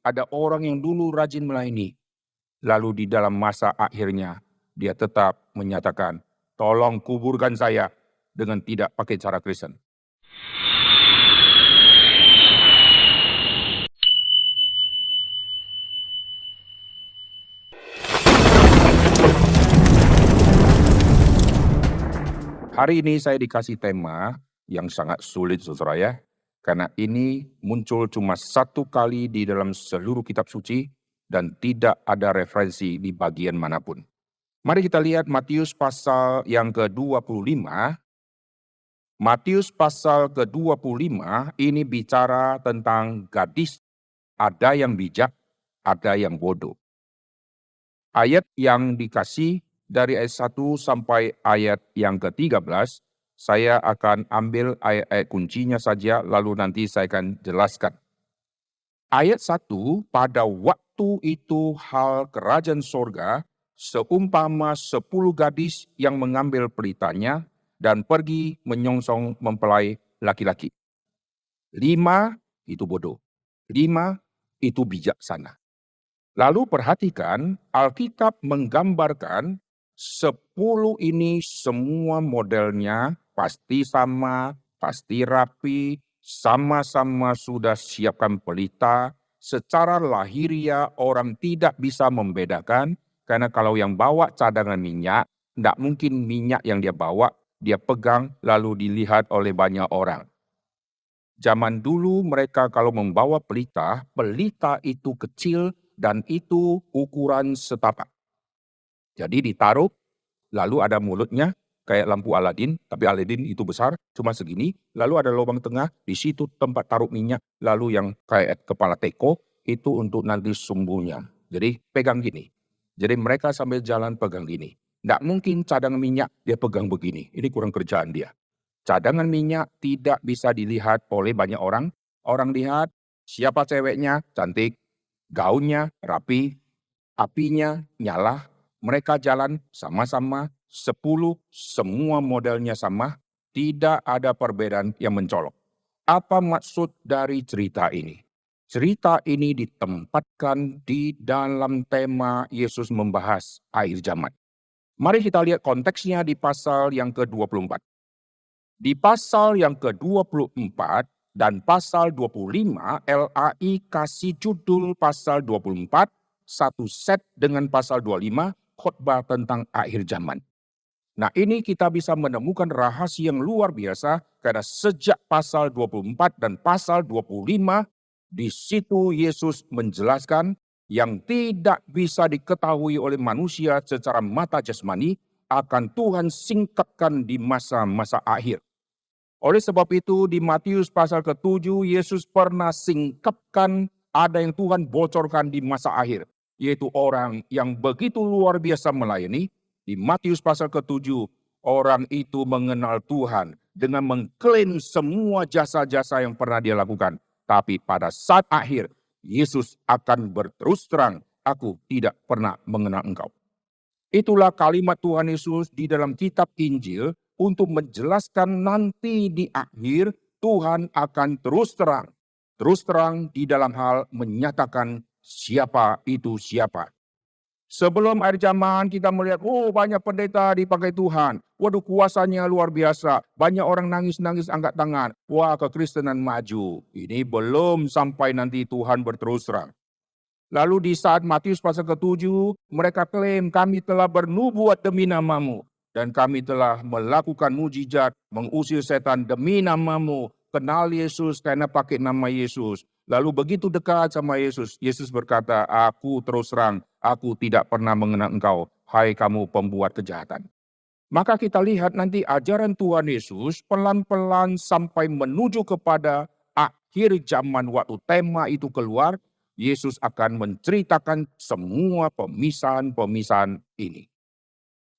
ada orang yang dulu rajin melayani. Lalu di dalam masa akhirnya, dia tetap menyatakan, tolong kuburkan saya dengan tidak pakai cara Kristen. Hari ini saya dikasih tema yang sangat sulit, saudara ya. Karena ini muncul cuma satu kali di dalam seluruh kitab suci dan tidak ada referensi di bagian manapun. Mari kita lihat Matius pasal yang ke-25. Matius pasal ke-25 ini bicara tentang gadis. Ada yang bijak, ada yang bodoh. Ayat yang dikasih dari ayat 1 sampai ayat yang ke-13, saya akan ambil ayat-ayat kuncinya saja, lalu nanti saya akan jelaskan. Ayat 1, pada waktu itu hal kerajaan sorga, seumpama 10 gadis yang mengambil pelitanya dan pergi menyongsong mempelai laki-laki. 5 itu bodoh, 5 itu bijaksana. Lalu perhatikan, Alkitab menggambarkan 10 ini semua modelnya pasti sama, pasti rapi, sama-sama sudah siapkan pelita. Secara lahiriah orang tidak bisa membedakan, karena kalau yang bawa cadangan minyak, tidak mungkin minyak yang dia bawa, dia pegang lalu dilihat oleh banyak orang. Zaman dulu mereka kalau membawa pelita, pelita itu kecil, dan itu ukuran setapak. Jadi ditaruh, lalu ada mulutnya kayak lampu Aladin, tapi Aladin itu besar, cuma segini. Lalu ada lubang tengah, di situ tempat taruh minyak. Lalu yang kayak kepala teko, itu untuk nanti sumbunya. Jadi pegang gini. Jadi mereka sambil jalan pegang gini. Tidak mungkin cadangan minyak dia pegang begini. Ini kurang kerjaan dia. Cadangan minyak tidak bisa dilihat oleh banyak orang. Orang lihat siapa ceweknya, cantik. Gaunnya rapi, apinya nyala, mereka jalan sama-sama, 10, semua modelnya sama, tidak ada perbedaan yang mencolok. Apa maksud dari cerita ini? Cerita ini ditempatkan di dalam tema Yesus membahas akhir zaman. Mari kita lihat konteksnya di pasal yang ke-24. Di pasal yang ke-24, dan pasal 25, LAI kasih judul pasal 24, satu set dengan pasal 25, khotbah tentang akhir zaman. Nah ini kita bisa menemukan rahasia yang luar biasa, karena sejak pasal 24 dan pasal 25, di situ Yesus menjelaskan yang tidak bisa diketahui oleh manusia secara mata jasmani, akan Tuhan singkapkan di masa-masa akhir. Oleh sebab itu di Matius pasal ke-7 Yesus pernah singkapkan ada yang Tuhan bocorkan di masa akhir. Yaitu orang yang begitu luar biasa melayani. Di Matius pasal ke-7 orang itu mengenal Tuhan dengan mengklaim semua jasa-jasa yang pernah dia lakukan. Tapi pada saat akhir Yesus akan berterus terang, aku tidak pernah mengenal engkau. Itulah kalimat Tuhan Yesus di dalam kitab Injil untuk menjelaskan nanti di akhir Tuhan akan terus terang di dalam hal menyatakan siapa itu siapa. Sebelum akhir zaman kita melihat, banyak pendeta dipakai Tuhan. Waduh kuasanya luar biasa. Banyak orang nangis-nangis angkat tangan. Wah kekristenan maju. Ini belum sampai nanti Tuhan berterus terang. Lalu di saat Matius pasal ke-7, mereka klaim kami telah bernubuat demi namamu. Dan kami telah melakukan mujizat, mengusir setan demi namamu. Kenal Yesus karena pakai nama Yesus. Lalu begitu dekat sama Yesus, Yesus berkata, aku terus terang, aku tidak pernah mengenal engkau, hai kamu pembuat kejahatan. Maka kita lihat nanti ajaran Tuhan Yesus pelan-pelan sampai menuju kepada akhir zaman waktu tema itu keluar, Yesus akan menceritakan semua pemisahan-pemisahan ini.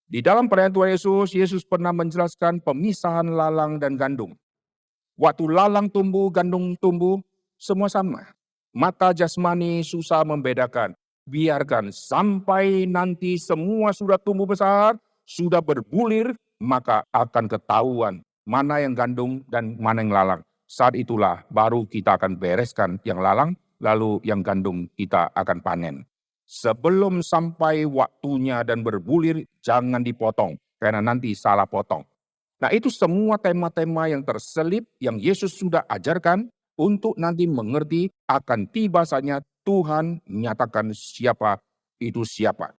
Di dalam perayaan Tuhan Yesus, Yesus pernah menjelaskan pemisahan lalang dan gandum. Waktu lalang tumbuh, gandum tumbuh, semua sama. Mata jasmani susah membedakan. Biarkan sampai nanti semua sudah tumbuh besar, sudah berbulir, maka akan ketahuan mana yang gandum dan mana yang lalang. Saat itulah baru kita akan bereskan yang lalang, lalu yang gandum kita akan panen. Sebelum sampai waktunya dan berbulir, jangan dipotong, karena nanti salah potong. Nah, itu semua tema-tema yang terselip yang Yesus sudah ajarkan untuk nanti mengerti akan tiba saatnya Tuhan menyatakan siapa itu siapa.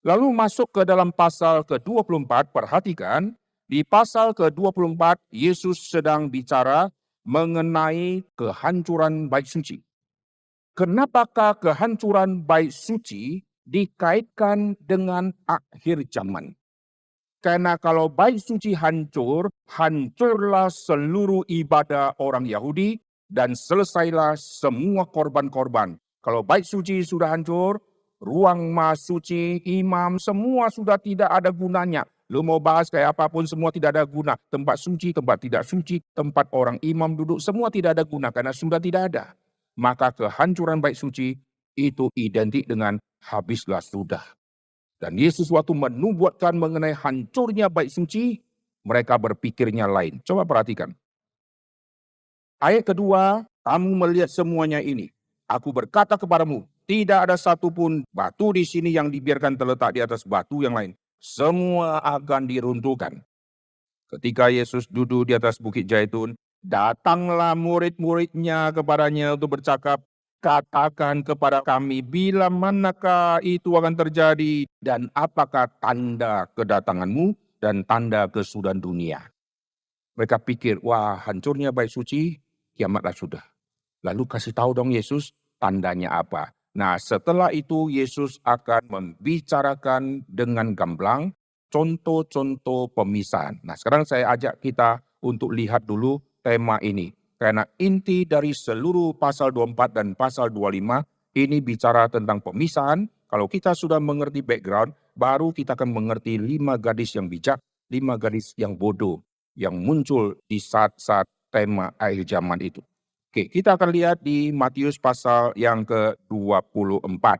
Lalu masuk ke dalam pasal ke-24, perhatikan, di pasal ke-24 Yesus sedang bicara mengenai kehancuran bait suci. Kenapakah kehancuran bait suci dikaitkan dengan akhir zaman? Karena kalau bait suci hancur, hancurlah seluruh ibadah orang Yahudi dan selesailah semua korban-korban. Kalau bait suci sudah hancur, ruang maha suci, imam, semua sudah tidak ada gunanya. Lu mau bahas kayak apapun semua tidak ada guna. Tempat suci, tempat tidak suci, tempat orang imam duduk, semua tidak ada guna karena sudah tidak ada. Maka kehancuran bait suci itu identik dengan habislah sudah. Dan Yesus waktu menubuatkan mengenai hancurnya bait suci, mereka berpikirnya lain. Coba perhatikan. Ayat kedua, kamu melihat semuanya ini. Aku berkata kepadamu, tidak ada satupun batu di sini yang dibiarkan terletak di atas batu yang lain. Semua akan diruntuhkan. Ketika Yesus duduk di atas bukit Zaitun, datanglah murid-muridnya kepadanya untuk bercakap, katakan kepada kami bila manakah itu akan terjadi dan apakah tanda kedatanganmu dan tanda kesudahan dunia. Mereka pikir, wah hancurnya bait suci, kiamatlah sudah. Lalu kasih tahu dong Yesus, tandanya apa. Nah setelah itu Yesus akan membicarakan dengan gamblang contoh-contoh pemisahan. Nah sekarang saya ajak kita untuk lihat dulu tema ini. Karena inti dari seluruh pasal 24 dan pasal 25 ini bicara tentang pemisahan. Kalau kita sudah mengerti background, baru kita akan mengerti 5 gadis yang bijak, 5 gadis yang bodoh yang muncul di saat-saat tema akhir zaman itu. Oke, kita akan lihat di Matius pasal yang ke-24.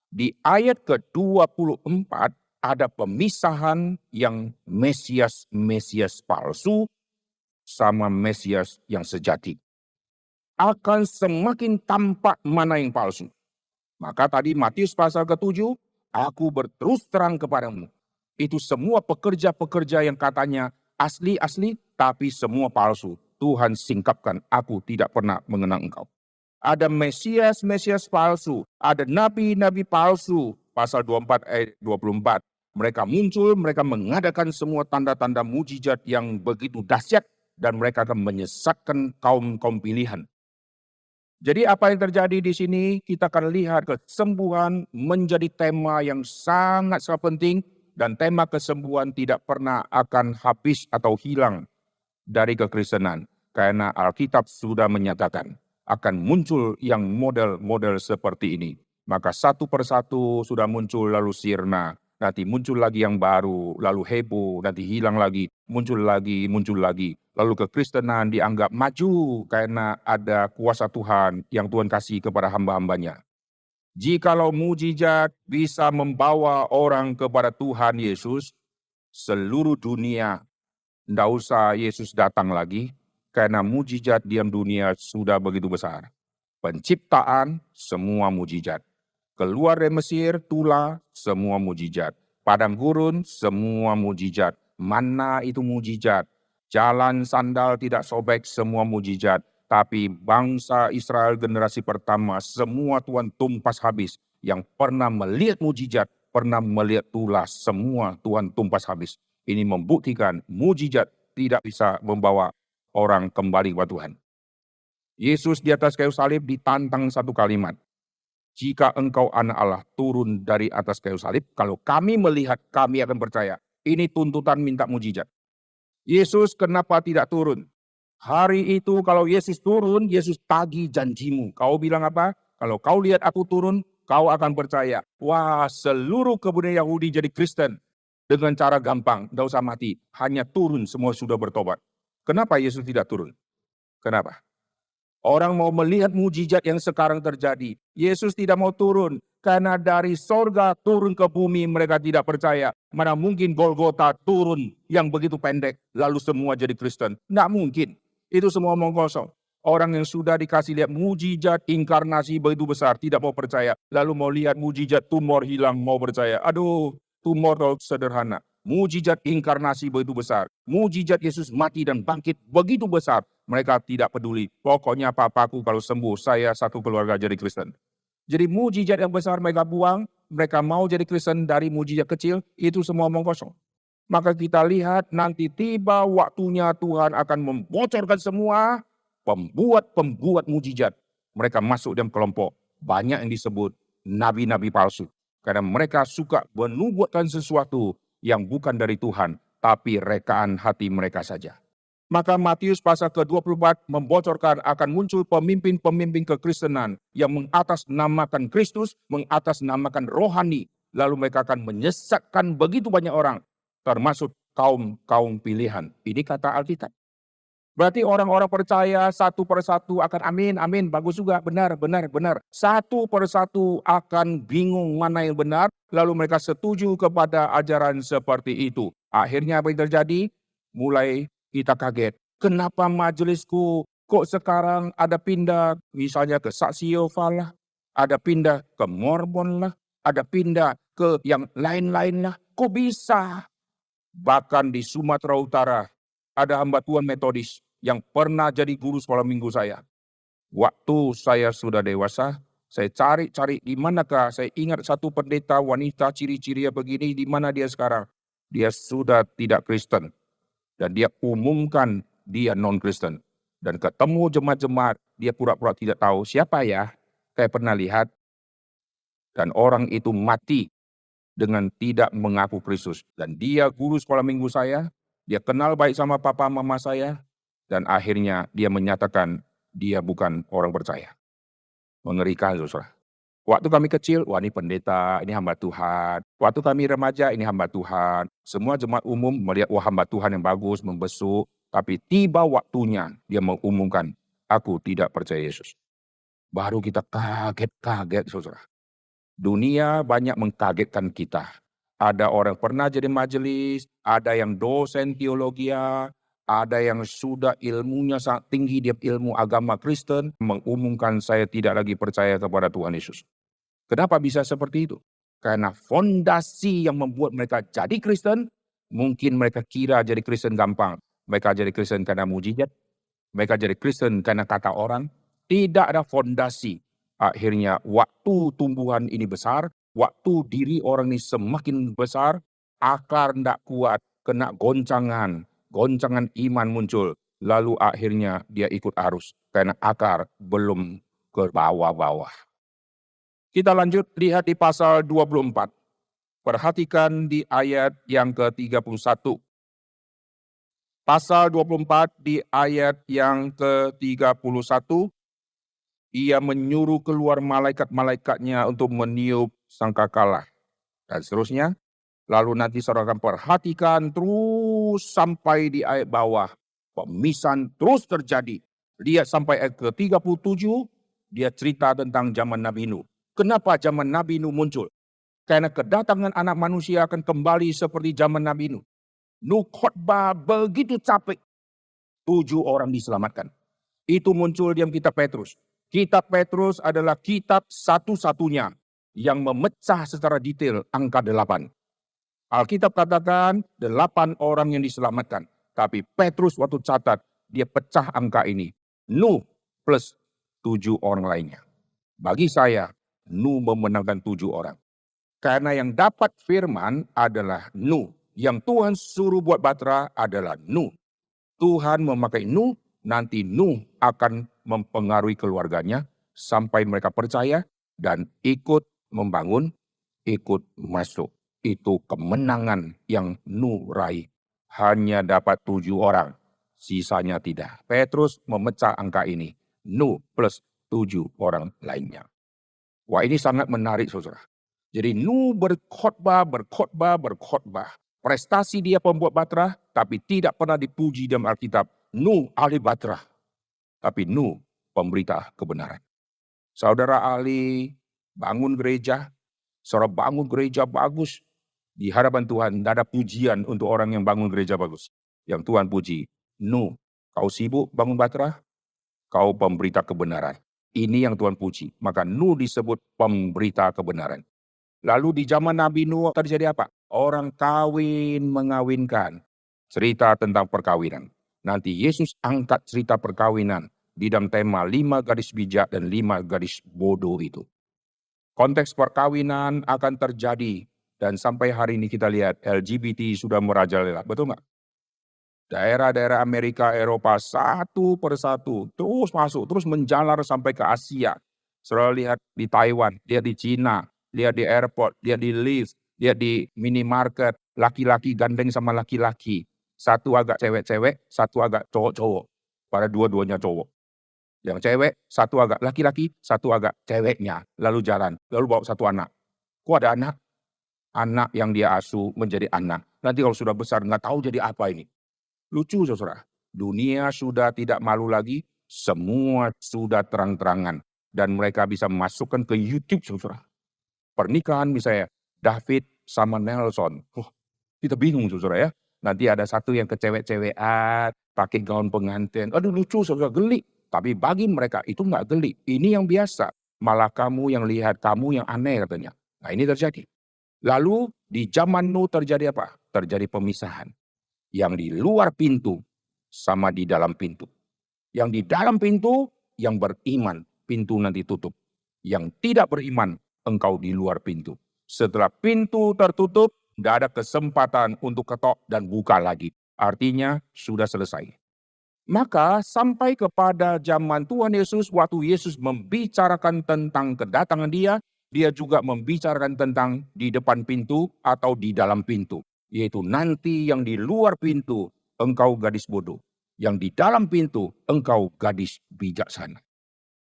Di ayat ke-24 ada pemisahan yang Mesias palsu sama Mesias yang sejati. Akan semakin tampak mana yang palsu. Maka tadi Matius pasal ke-7, aku berterus terang kepadamu. Itu semua pekerja-pekerja yang katanya asli-asli tapi semua palsu. Tuhan singkapkan, aku tidak pernah mengenal engkau. Ada Mesias palsu, ada nabi-nabi palsu. Pasal 24 ayat 24. Mereka muncul, mereka mengadakan semua tanda-tanda mujizat yang begitu dahsyat dan mereka akan menyesatkan kaum-kaum pilihan. Jadi apa yang terjadi di sini, kita akan lihat kesembuhan menjadi tema yang sangat penting dan tema kesembuhan tidak pernah akan habis atau hilang dari kekristenan. Karena Alkitab sudah menyatakan akan muncul yang model-model seperti ini. Maka satu persatu sudah muncul lalu sirna. Nanti muncul lagi yang baru, lalu heboh, nanti hilang lagi, muncul lagi. Lalu kekristenan dianggap maju karena ada kuasa Tuhan yang Tuhan kasih kepada hamba-hambanya. Jikalau mujizat bisa membawa orang kepada Tuhan Yesus, seluruh dunia, tidak usah Yesus datang lagi, karena mujizat diam dunia sudah begitu besar. Penciptaan, semua mujizat. Keluar dari Mesir, Tula, semua mujizat. Padang gurun, semua mujizat. Mana itu mujizat. Jalan sandal tidak sobek, semua mujizat. Tapi bangsa Israel generasi pertama, semua Tuhan tumpas habis. Yang pernah melihat mujizat, pernah melihat Tula, semua Tuhan tumpas habis. Ini membuktikan mujizat tidak bisa membawa orang kembali kepada Tuhan. Yesus di atas kayu salib ditantang satu kalimat. Jika engkau anak Allah turun dari atas kayu salib, kalau kami melihat kami akan percaya. Ini tuntutan minta mujizat. Yesus kenapa tidak turun? Hari itu kalau Yesus turun, Yesus tagih janjimu. Kau bilang apa? Kalau kau lihat aku turun, kau akan percaya. Wah, seluruh kebudayaan Yahudi jadi Kristen. Dengan cara gampang, tidak usah mati. Hanya turun, semua sudah bertobat. Kenapa Yesus tidak turun? Kenapa? Orang mau melihat mujizat yang sekarang terjadi. Yesus tidak mau turun. Karena dari sorga turun ke bumi mereka tidak percaya. Mana mungkin Golgota turun yang begitu pendek. Lalu semua jadi Kristen. Tidak mungkin. Itu semua omong kosong. Orang yang sudah dikasih lihat mujizat inkarnasi begitu besar, tidak mau percaya. Lalu mau lihat mujizat tumor hilang, mau percaya. Aduh, tumor itu sederhana. Mujizat inkarnasi begitu besar. Mujizat Yesus mati dan bangkit begitu besar. Mereka tidak peduli. Pokoknya papaku kalau sembuh, saya satu keluarga jadi Kristen. Jadi mujizat yang besar mereka buang, mereka mau jadi Kristen dari mujizat kecil, itu semua omong kosong. Maka kita lihat nanti tiba waktunya Tuhan akan membocorkan semua pembuat mujizat. Mereka masuk dalam kelompok. Banyak yang disebut nabi-nabi palsu. Karena mereka suka menubuatkan sesuatu yang bukan dari Tuhan. Tapi rekaan hati mereka saja. Maka Matius pasal ke-24 membocorkan akan muncul pemimpin-pemimpin kekristenan yang mengatasnamakan Kristus, mengatasnamakan rohani. Lalu mereka akan menyesatkan begitu banyak orang. Termasuk kaum pilihan. Ini kata Alkitab. Berarti orang-orang percaya satu persatu akan amin, bagus juga, benar. Satu persatu akan bingung mana yang benar, lalu mereka setuju kepada ajaran seperti itu. Akhirnya apa yang terjadi? Mulai kita kaget. Kenapa majelisku kok sekarang ada pindah misalnya ke Saksi Yehova lah, ada pindah ke Mormon lah, ada pindah ke yang lain-lain lah. Kok bisa? Bahkan di Sumatera Utara ada hamba Tuhan Metodis yang pernah jadi guru sekolah minggu saya. Waktu saya sudah dewasa, saya cari di manakah, saya ingat satu pendeta wanita ciri-cirinya begini, di mana dia sekarang. Dia sudah tidak Kristen. Dan dia umumkan dia non-Kristen. Dan ketemu jemaat-jemaat, dia pura-pura tidak tahu siapa ya. Saya pernah lihat. Dan orang itu mati dengan tidak mengaku Kristus. Dan dia guru sekolah minggu saya, dia kenal baik sama papa mama saya, dan akhirnya dia menyatakan dia bukan orang percaya. Mengerikan, saudara. Waktu kami kecil, wah ini pendeta, ini hamba Tuhan. Waktu kami remaja, ini hamba Tuhan. Semua jemaat umum melihat wah hamba Tuhan yang bagus, membesuk. Tapi tiba waktunya dia mengumumkan, aku tidak percaya Yesus. Baru kita kaget, saudara. Dunia banyak mengkagetkan kita. Ada orang pernah jadi majelis, ada yang dosen teologi, ada yang sudah ilmunya sangat tinggi, dia ilmu agama Kristen, mengumumkan saya tidak lagi percaya kepada Tuhan Yesus. Kenapa bisa seperti itu? Karena fondasi yang membuat mereka jadi Kristen, mungkin mereka kira jadi Kristen gampang. Mereka jadi Kristen karena mujizat, mereka jadi Kristen karena kata orang. Tidak ada fondasi. Akhirnya waktu tumbuhan ini besar, waktu diri orang ini semakin besar, akar tidak kuat, kena goncangan iman muncul. Lalu akhirnya dia ikut arus, karena akar belum ke bawah-bawah. Kita lanjut lihat di pasal 24. Perhatikan di ayat yang ke-31. Pasal 24 di ayat yang ke-31. Ia menyuruh keluar malaikat-malaikatnya untuk meniup sangkakala. Dan seterusnya. Lalu nanti saudara akan perhatikan terus sampai di ayat bawah. Pemisahan terus terjadi. Lihat sampai ayat ke-37. Dia cerita tentang zaman Nabi Nuh. Kenapa zaman Nabi Nuh muncul? Karena kedatangan anak manusia akan kembali seperti zaman Nabi Nuh. Nuh khotbah begitu capek. 7 orang diselamatkan. Itu muncul di kitab Petrus. Kitab Petrus adalah kitab satu-satunya yang memecah secara detail angka 8. Alkitab katakan 8 orang yang diselamatkan. Tapi Petrus waktu catat, dia pecah angka ini. Nuh plus 7 orang lainnya. Bagi saya, Nuh memenangkan 7 orang. Karena yang dapat firman adalah Nuh. Yang Tuhan suruh buat batra adalah Nuh. Tuhan memakai Nuh, nanti Nuh akan mempengaruhi keluarganya sampai mereka percaya dan ikut membangun, ikut masuk. Itu kemenangan yang Nuh raih. Hanya dapat 7 orang, sisanya tidak. Petrus memecah angka ini. Nuh plus 7 orang lainnya. Wah, ini sangat menarik, saudara. Jadi Nuh berkhotbah. Prestasi dia pembuat batra, tapi tidak pernah dipuji dalam Alkitab. Nuh ahli batra. Tapi Nuh pemberita kebenaran. Saudara ahli bangun gereja. Saudara bangun gereja bagus. Di hadapan Tuhan tidak ada pujian untuk orang yang bangun gereja bagus. Yang Tuhan puji. Nuh, kau sibuk bangun batra? Kau pemberita kebenaran. Ini yang Tuhan puji. Maka Nuh disebut pemberita kebenaran. Lalu di zaman Nabi Nuh terjadi apa? Orang kawin mengawinkan. Cerita tentang perkawinan. Nanti Yesus angkat cerita perkawinan di dalam tema 5 gadis bijak dan 5 gadis bodoh itu. Konteks perkawinan akan terjadi dan sampai hari ini kita lihat LGBT sudah merajalela. Betul nggak? Daerah-daerah Amerika, Eropa satu persatu terus masuk, terus menjalar sampai ke Asia. Saudara lihat di Taiwan, lihat di Cina, lihat di airport, lihat di lift, lihat di minimarket, laki-laki gandeng sama laki-laki. Satu agak cewek-cewek, satu agak cowok-cowok. Pada dua-duanya cowok. Yang cewek, satu agak laki-laki, satu agak ceweknya. Lalu jalan, lalu bawa satu anak. Kok ada anak? Anak yang dia asuh menjadi anak. Nanti kalau sudah besar nggak tahu jadi apa ini. Lucu saudara, dunia sudah tidak malu lagi, semua sudah terang-terangan. Dan mereka bisa masukkan ke YouTube saudara. Pernikahan misalnya, David sama Nelson. Kita bingung saudara ya. Nanti ada satu yang kecewek-cewekan, pakai gaun pengantin. Aduh lucu saudara, geli. Tapi bagi mereka itu nggak geli. Ini yang biasa. Malah kamu yang lihat, kamu yang aneh katanya. Nah ini terjadi. Lalu di zaman Nuh terjadi apa? Terjadi pemisahan. Yang di luar pintu sama di dalam pintu. Yang di dalam pintu yang beriman, pintu nanti tutup. Yang tidak beriman, engkau di luar pintu. Setelah pintu tertutup, tidak ada kesempatan untuk ketok dan buka lagi. Artinya sudah selesai. Maka sampai kepada zaman Tuhan Yesus, waktu Yesus membicarakan tentang kedatangan dia juga membicarakan tentang di depan pintu atau di dalam pintu. Yaitu nanti yang di luar pintu, engkau gadis bodoh. Yang di dalam pintu, engkau gadis bijaksana.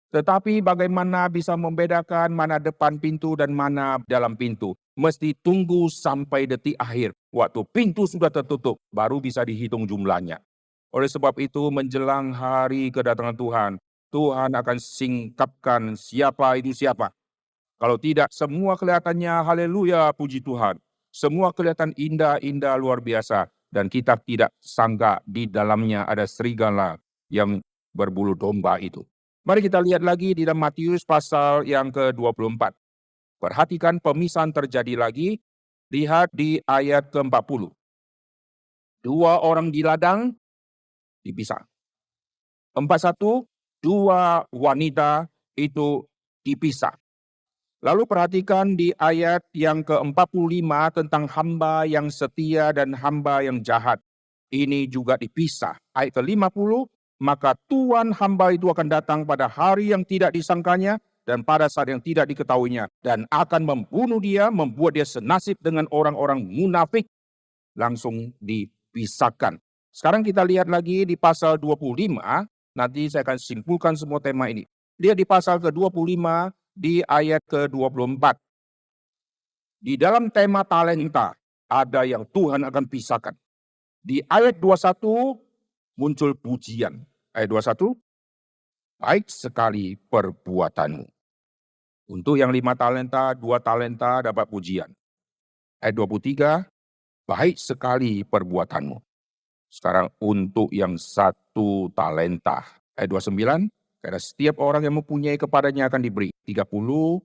Tetapi bagaimana bisa membedakan mana depan pintu dan mana dalam pintu? Mesti tunggu sampai detik akhir. Waktu pintu sudah tertutup, baru bisa dihitung jumlahnya. Oleh sebab itu menjelang hari kedatangan Tuhan, Tuhan akan singkapkan siapa itu siapa. Kalau tidak semua kelihatannya haleluya puji Tuhan. Semua kelihatan indah-indah luar biasa. Dan kita tidak sangka di dalamnya ada serigala yang berbulu domba itu. Mari kita lihat lagi di dalam Matius pasal yang ke-24. Perhatikan pemisahan terjadi lagi. Lihat di ayat ke-40. 2 orang di ladang dipisah. 41, 2 wanita itu dipisah. Lalu perhatikan di ayat yang ke-45 tentang hamba yang setia dan hamba yang jahat. Ini juga dipisah. Ayat ke-50, maka Tuhan hamba itu akan datang pada hari yang tidak disangkanya dan pada saat yang tidak diketahuinya. Dan akan membunuh dia, membuat dia senasib dengan orang-orang munafik. Langsung dipisahkan. Sekarang kita lihat lagi di pasal 25, nanti saya akan simpulkan semua tema ini. Lihat di pasal ke-25, di ayat ke-24. Di dalam tema talenta, ada yang Tuhan akan pisahkan. Di ayat 21, muncul pujian. Ayat 21, baik sekali perbuatanmu. Untuk yang 5 talenta, 2 talenta dapat pujian. Ayat 23, baik sekali perbuatanmu. Sekarang untuk yang 1 talenta. Ayat 29, karena setiap orang yang mempunyai kepadanya akan diberi. 30,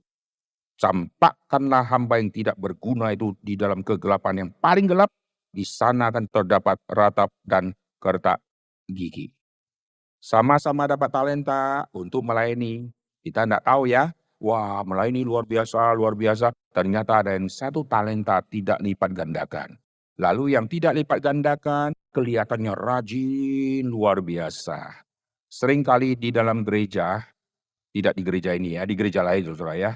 campakkanlah hamba yang tidak berguna itu di dalam kegelapan yang paling gelap. Di sana akan terdapat ratap dan kertak gigi. Sama-sama dapat talenta untuk melayani. Kita tidak tahu ya. Wah, melayani luar biasa, luar biasa. Ternyata ada yang 1 talenta tidak lipat gandakan. Lalu yang tidak lipat gandakan, kelihatannya rajin luar biasa. Seringkali di dalam gereja, tidak di gereja ini ya, di gereja lain saudara ya.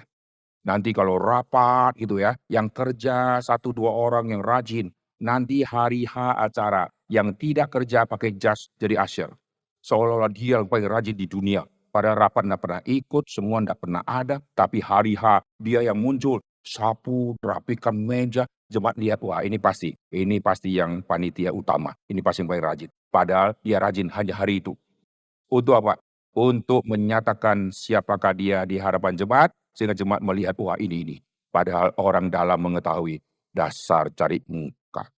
Nanti kalau rapat gitu ya, yang kerja 1-2 orang yang rajin. Nanti hari H acara, yang tidak kerja pakai jas jadi usher. Seolah-olah dia yang paling rajin di dunia. Pada rapat tidak pernah ikut, semua tidak pernah ada. Tapi hari H dia yang muncul, sapu, rapikan meja. Jemaat lihat, wah ini pasti yang panitia utama. Ini pasti yang paling rajin. Padahal dia rajin hanya hari itu. Untuk apa? Untuk menyatakan siapakah dia di hadapan jemaat. Sehingga jemaat melihat, wah ini. Padahal orang dalam mengetahui dasar cari muka.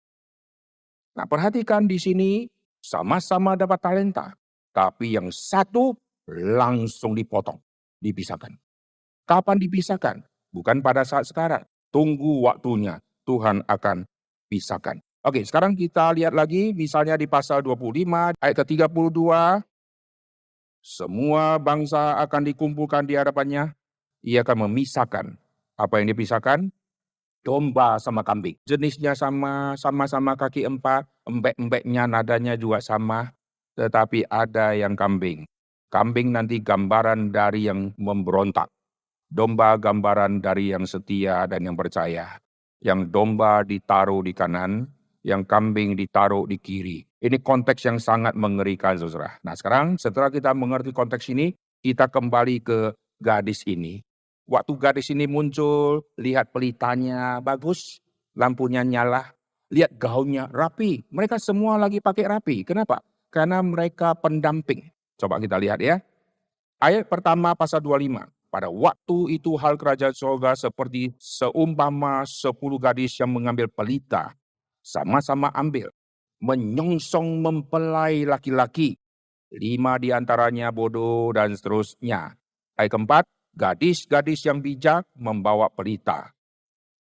Nah perhatikan di sini sama-sama dapat talenta. Tapi yang 1 langsung dipotong, dipisahkan. Kapan dipisahkan? Bukan pada saat sekarang. Tunggu waktunya, Tuhan akan pisahkan. Oke, sekarang kita lihat lagi misalnya di pasal 25 ayat ke-32. Semua bangsa akan dikumpulkan di hadapannya. Ia akan memisahkan. Apa yang dipisahkan? Domba sama kambing. Jenisnya sama-sama kaki 4, embek-embeknya nadanya juga sama, tetapi ada yang kambing. Kambing nanti gambaran dari yang memberontak. Domba gambaran dari yang setia dan yang percaya. Yang domba ditaruh di kanan, yang kambing ditaruh di kiri. Ini konteks yang sangat mengerikan, saudara. Nah sekarang setelah kita mengerti konteks ini, kita kembali ke gadis ini. Waktu gadis ini muncul, lihat pelitanya bagus, lampunya nyala, lihat gaunnya rapi. Mereka semua lagi pakai rapi. Kenapa? Karena mereka pendamping. Coba kita lihat ya. Ayat pertama pasal 25. Pada waktu itu hal kerajaan surga seperti seumpama 10 gadis yang mengambil pelita. Sama-sama ambil. Menyongsong mempelai laki-laki. 5 diantaranya bodoh dan seterusnya. Ayat keempat. Gadis-gadis yang bijak membawa pelita,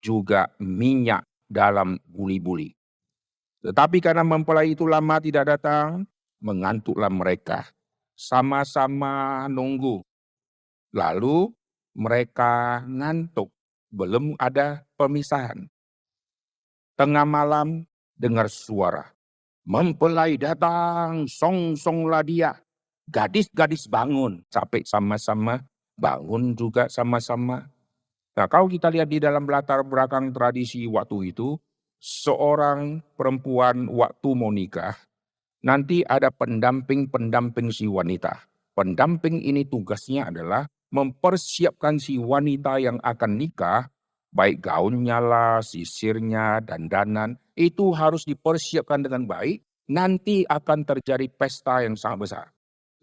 juga minyak dalam buli-buli. Tetapi karena mempelai itu lama tidak datang, mengantuklah mereka. Sama-sama nunggu. Lalu mereka ngantuk, belum ada pemisahan. Tengah malam dengar suara, mempelai datang, song-songlah dia. Gadis-gadis bangun, capek sama-sama. Bangun juga sama-sama. Nah, kalau kita lihat di dalam latar belakang tradisi waktu itu, seorang perempuan waktu mau nikah, nanti ada pendamping-pendamping si wanita. Pendamping ini tugasnya adalah mempersiapkan si wanita yang akan nikah, baik gaunnya lah, sisirnya, dandanan, itu harus dipersiapkan dengan baik, nanti akan terjadi pesta yang sangat besar.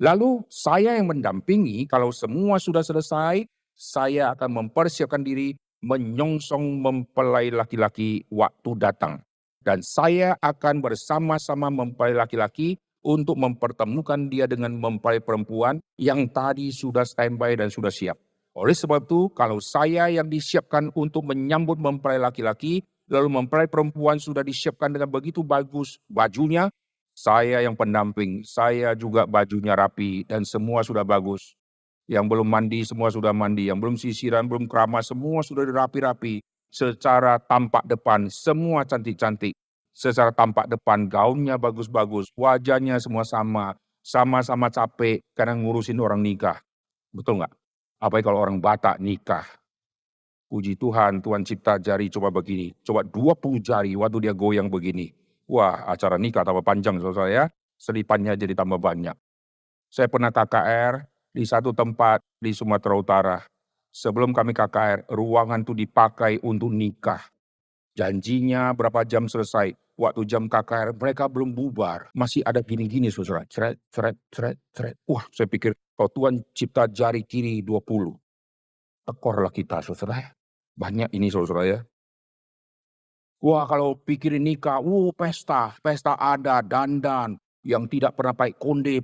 Lalu saya yang mendampingi, kalau semua sudah selesai, saya akan mempersiapkan diri menyongsong mempelai laki-laki waktu datang. Dan saya akan bersama-sama mempelai laki-laki untuk mempertemukan dia dengan mempelai perempuan yang tadi sudah standby dan sudah siap. Oleh sebab itu, kalau saya yang disiapkan untuk menyambut mempelai laki-laki, lalu mempelai perempuan sudah disiapkan dengan begitu bagus bajunya, saya yang pendamping, saya juga bajunya rapi dan semua sudah bagus. Yang belum mandi semua sudah mandi, yang belum sisiran, belum keramas, semua sudah rapi-rapi. Secara tampak depan semua cantik-cantik. Secara tampak depan gaunnya bagus-bagus, wajahnya semua sama. Sama-sama capek karena ngurusin orang nikah. Betul nggak? Apalagi kalau orang Batak nikah. Puji Tuhan, Tuhan cipta jari coba begini. Coba 20 jari waktu dia goyang begini. Wah, acara nikah tambah panjang saudara ya. Selipannya jadi tambah banyak. Saya pernah KKR di satu tempat di Sumatera Utara. Sebelum kami KKR, ruangan itu dipakai untuk nikah. Janjinya berapa jam selesai. Waktu jam KKR mereka belum bubar. Masih ada gini-gini saudara. Ceret, ceret, ceret, ceret. Wah, saya pikir kalau Tuhan cipta jari kiri 20. Tekorlah kita saudara. Banyak ini saudara ya. Wah kalau pikirin nikah, pesta ada, dandan. Yang tidak pernah pakai konde,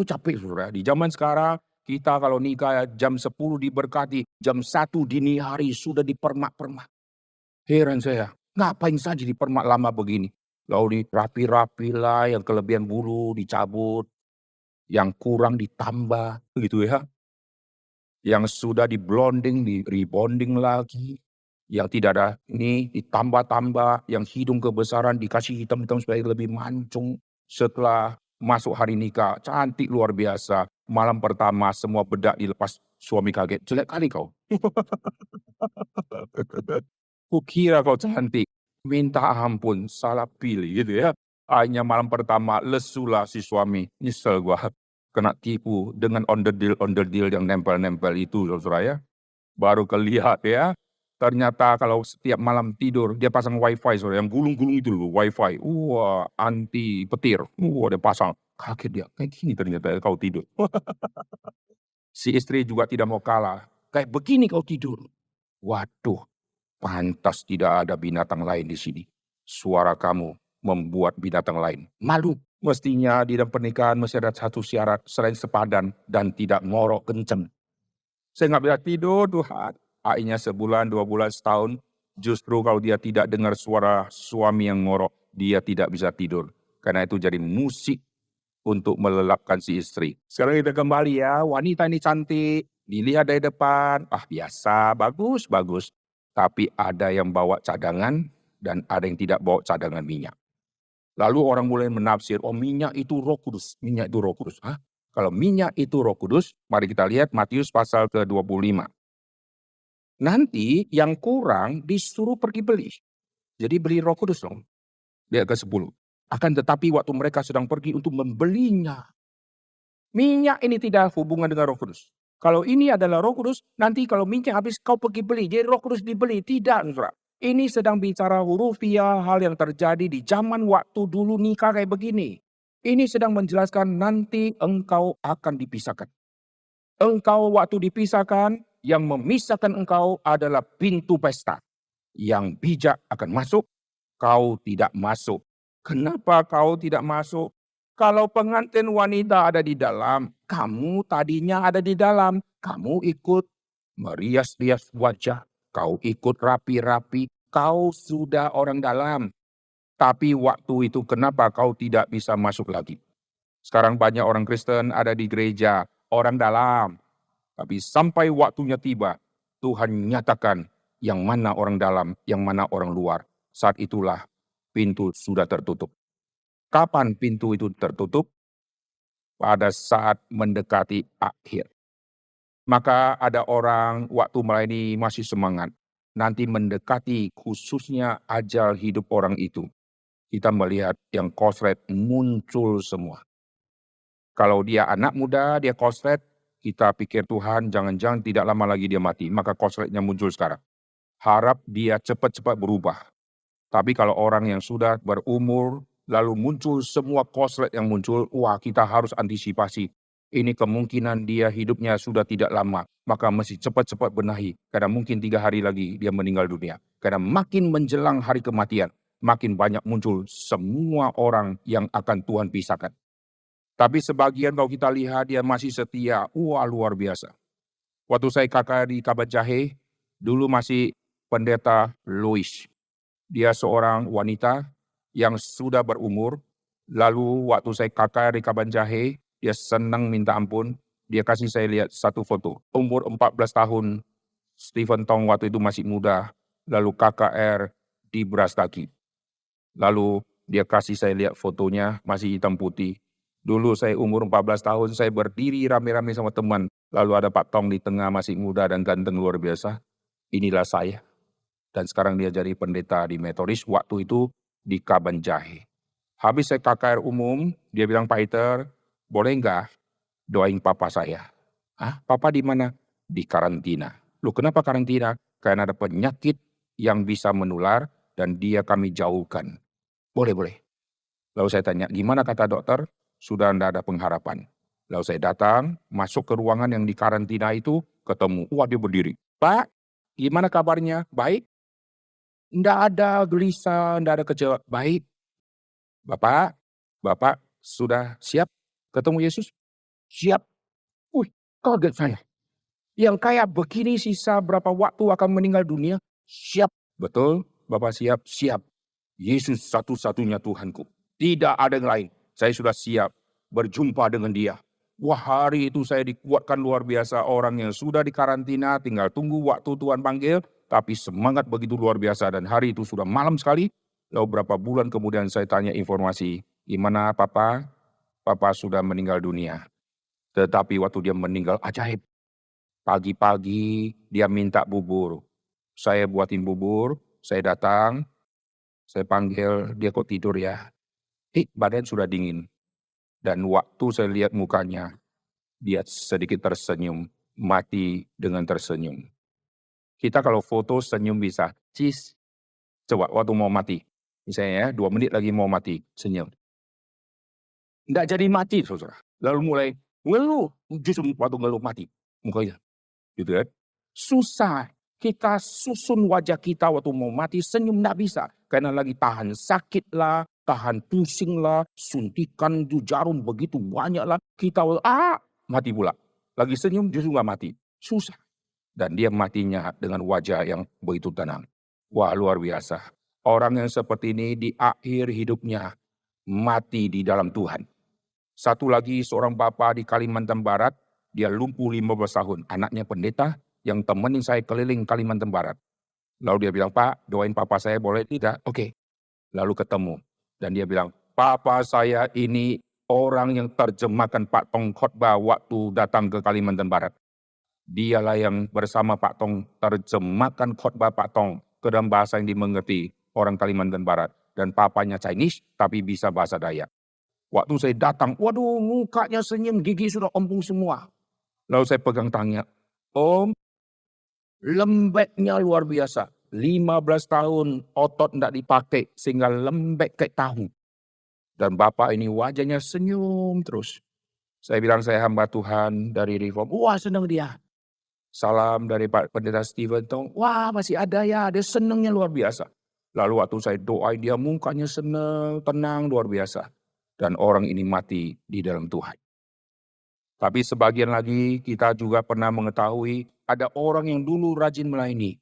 capek saudara. Di zaman sekarang, kita kalau nikah jam 10 diberkati, jam 1 dini hari sudah dipermak-permak. Heran saya, ngapain saja dipermak lama begini? Lalu dirapi-rapi lah, yang kelebihan bulu dicabut, yang kurang ditambah, gitu ya. Yang sudah di blonding, di rebonding lagi. Yang tidak ada ini ditambah-tambah, yang hidung kebesaran dikasih hitam-hitam supaya lebih mancung. Setelah masuk hari nikah, cantik luar biasa. Malam pertama semua bedak dilepas, suami kaget. Jelek kali kau. Kukira kau cantik. Minta ampun, salah pilih gitu ya. Hanya malam pertama lesulah si suami. Nyesel gua kena tipu dengan onderdil yang nempel-nempel itu saudara ya. Baru kelihat ya. Ternyata kalau setiap malam tidur dia pasang wifi saudara, yang gulung-gulung itu loh wifi. Wah, anti petir. Wah, dia pasang. Kaget dia, kayak gini ternyata kau tidur. Si istri juga tidak mau kalah. Kayak begini kau tidur. Waduh, pantas tidak ada binatang lain di sini. Suara kamu membuat binatang lain malu. Mestinya di dalam pernikahan mesti ada satu syarat selain sepadan dan tidak ngorok kenceng. Saya nggak bisa tidur Tuhan. Akhirnya sebulan, 2 bulan, setahun. Justru kalau dia tidak dengar suara suami yang ngorok, dia tidak bisa tidur. Karena itu jadi musik untuk melelapkan si istri. Sekarang kita kembali ya, wanita ini cantik, dilihat dari depan, biasa, bagus, bagus. Tapi ada yang bawa cadangan dan ada yang tidak bawa cadangan minyak. Lalu orang mulai menafsir, minyak itu Roh Kudus, minyak itu Roh Kudus. Kalau minyak itu Roh Kudus, mari kita lihat Matius pasal ke-25. Nanti yang kurang disuruh pergi beli. Jadi beli Roh Kudus dong. Lihat ke-10. Akan tetapi waktu mereka sedang pergi untuk membelinya, minyak ini tidak hubungan dengan Roh Kudus. Kalau ini adalah Roh Kudus, nanti kalau minyak habis kau pergi beli, jadi Roh Kudus dibeli. Tidak, saudara. Ini sedang bicara hurufiah hal yang terjadi di zaman waktu dulu nikah kayak begini. Ini sedang menjelaskan nanti engkau akan dipisahkan. Engkau waktu dipisahkan, yang memisahkan engkau adalah pintu pesta. Yang bijak akan masuk, kau tidak masuk. Kenapa kau tidak masuk? Kalau pengantin wanita ada di dalam, kamu tadinya ada di dalam. Kamu ikut merias-rias wajah, kau ikut rapi-rapi, kau sudah orang dalam. Tapi waktu itu kenapa kau tidak bisa masuk lagi? Sekarang banyak orang Kristen ada di gereja, orang dalam. Tapi sampai waktunya tiba, Tuhan nyatakan yang mana orang dalam, yang mana orang luar. Saat itulah pintu sudah tertutup. Kapan pintu itu tertutup? Pada saat mendekati akhir. Maka ada orang waktu melayani masih semangat. Nanti mendekati khususnya ajal hidup orang itu. Kita melihat yang koslet muncul semua. Kalau dia anak muda, dia koslet, kita pikir Tuhan jangan-jangan tidak lama lagi dia mati. Maka kosletnya muncul sekarang. Harap dia cepat-cepat berubah. Tapi kalau orang yang sudah berumur, lalu muncul semua koslet yang muncul, kita harus antisipasi. Ini kemungkinan dia hidupnya sudah tidak lama. Maka mesti cepat-cepat benahi. Karena mungkin 3 hari lagi dia meninggal dunia. Karena makin menjelang hari kematian, makin banyak muncul semua orang yang akan Tuhan pisahkan. Tapi sebagian kalau kita lihat dia masih setia, luar biasa. Waktu saya kakak di Kabat Jahe, dulu masih pendeta Louis. Dia seorang wanita yang sudah berumur. Lalu waktu saya kakak di Kaban Jahe, dia senang minta ampun. Dia kasih saya lihat satu foto. Umur 14 tahun, Stephen Tong waktu itu masih muda. Lalu KKR di beras kaki. Lalu dia kasih saya lihat fotonya masih hitam putih. Dulu saya umur 14 tahun, saya berdiri rame-rame sama teman. Lalu ada Pak Tong di tengah masih muda dan ganteng luar biasa. Inilah saya. Dan sekarang dia jadi pendeta di Metodis, waktu itu di Kaban Jahe. Habis saya KKR umum, dia bilang, Pak Peter, boleh enggak doain papa saya? Papa di mana? Di karantina. Loh kenapa karantina? Karena ada penyakit yang bisa menular dan dia kami jauhkan. Boleh. Lalu saya tanya, gimana kata dokter? Sudah tidak ada pengharapan. Lalu saya datang, masuk ke ruangan yang di karantina itu, ketemu. Dia berdiri. Pak, gimana kabarnya? Baik? Tidak ada gelisah, tidak ada kecewa. Baik. Bapak sudah siap ketemu Yesus? Siap. Kaget saya. Yang kayak begini sisa berapa waktu akan meninggal dunia? Siap. Betul, Bapak siap? Siap. Yesus satu-satunya Tuhanku. Tidak ada yang lain. Saya sudah siap berjumpa dengan dia. Hari itu saya dikuatkan luar biasa. Orang yang sudah dikarantina tinggal tunggu waktu Tuhan panggil. Tapi semangat begitu luar biasa. Dan hari itu sudah malam sekali. Lalu berapa bulan kemudian saya tanya informasi. Gimana Papa? Papa sudah meninggal dunia. Tetapi waktu dia meninggal ajaib. Pagi-pagi dia minta bubur. Saya buatin bubur. Saya datang. Saya panggil dia kok tidur ya. Badan sudah dingin. Dan waktu saya lihat mukanya, dia sedikit tersenyum, mati dengan tersenyum. Kita kalau foto senyum bisa, cheese. Coba waktu mau mati, misalnya 2 menit lagi mau mati, senyum. Tidak jadi mati, saudara. Lalu mulai ngeluh, justru waktu ngeluh mati, mukanya, gitu kan? Susah. Kita susun wajah kita waktu mau mati, senyum tidak bisa. Karena lagi tahan sakit lah, tahan pusing lah, suntikan jarum begitu banyak lah. Kita mati pula. Lagi senyum justru nggak mati. Susah. Dan dia matinya dengan wajah yang begitu tenang. Wah, luar biasa. Orang yang seperti ini di akhir hidupnya mati di dalam Tuhan. Satu lagi seorang bapak di Kalimantan Barat, dia lumpuh 15 tahun. Anaknya pendeta yang temenin saya keliling Kalimantan Barat. Lalu dia bilang, Pak, doain papa saya boleh tidak? Oke. Lalu ketemu. Dan dia bilang, papa saya ini orang yang terjemahkan Pak Tong khotbah waktu datang ke Kalimantan Barat. Dialah yang bersama Pak Tong terjemahkan khotbah Pak Tong ke dalam bahasa yang dimengerti orang Kalimantan Barat. Dan papanya Chinese tapi bisa bahasa Dayak. Waktu saya datang, waduh mukanya senyum, gigi sudah ompong semua. Lalu saya pegang tangannya, Om, lembeknya luar biasa. 15 tahun otot tidak dipakai sehingga lembek kayak tahu. Dan Bapak ini wajahnya senyum terus. Saya bilang saya hamba Tuhan dari Reform. Wah senang dia. Salam dari Pak Pendeta Stephen Tong. Wah masih ada ya, dia senangnya luar biasa. Lalu waktu saya doa dia mukanya senang, tenang luar biasa. Dan orang ini mati di dalam Tuhan. Tapi sebagian lagi kita juga pernah mengetahui ada orang yang dulu rajin melayani.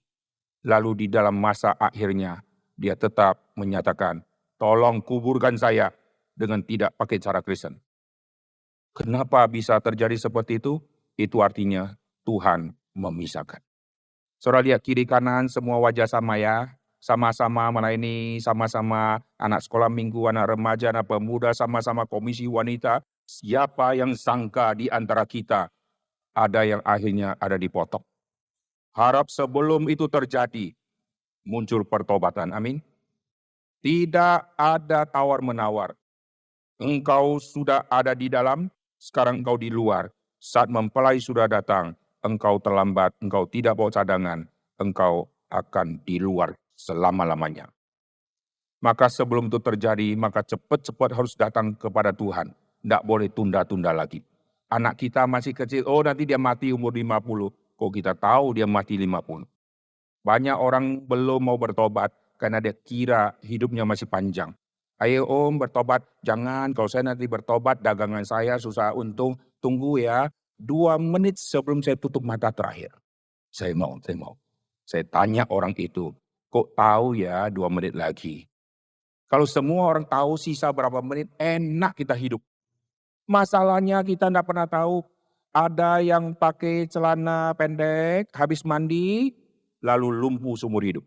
Lalu di dalam masa akhirnya dia tetap menyatakan, tolong kuburkan saya dengan tidak pakai cara Kristen. Kenapa bisa terjadi seperti itu? Itu artinya Tuhan memisahkan. Saudara lihat kiri kanan semua wajah sama ya. Sama-sama melayani, sama-sama anak sekolah minggu, anak remaja, anak pemuda, sama-sama komisi wanita. Siapa yang sangka di antara kita ada yang akhirnya ada dipotong. Harap sebelum itu terjadi muncul pertobatan. Amin. Tidak ada tawar-menawar. Engkau sudah ada di dalam, sekarang engkau di luar. Saat mempelai sudah datang, engkau terlambat, engkau tidak bawa cadangan, engkau akan di luar selama-lamanya. Maka sebelum itu terjadi, maka cepat-cepat harus datang kepada Tuhan. Tidak boleh tunda-tunda lagi. Anak kita masih kecil, oh nanti dia mati umur 50. Kok kita tahu dia mati 50? Banyak orang belum mau bertobat karena dia kira hidupnya masih panjang. Ayo om bertobat, jangan kalau saya nanti bertobat dagangan saya susah untung. Tunggu ya, 2 menit sebelum saya tutup mata terakhir. Saya mau. Saya tanya orang itu, kok tahu ya 2 menit lagi? Kalau semua orang tahu sisa berapa menit, enak kita hidup. Masalahnya kita tidak pernah tahu. Ada yang pakai celana pendek, habis mandi, lalu lumpuh seumur hidup.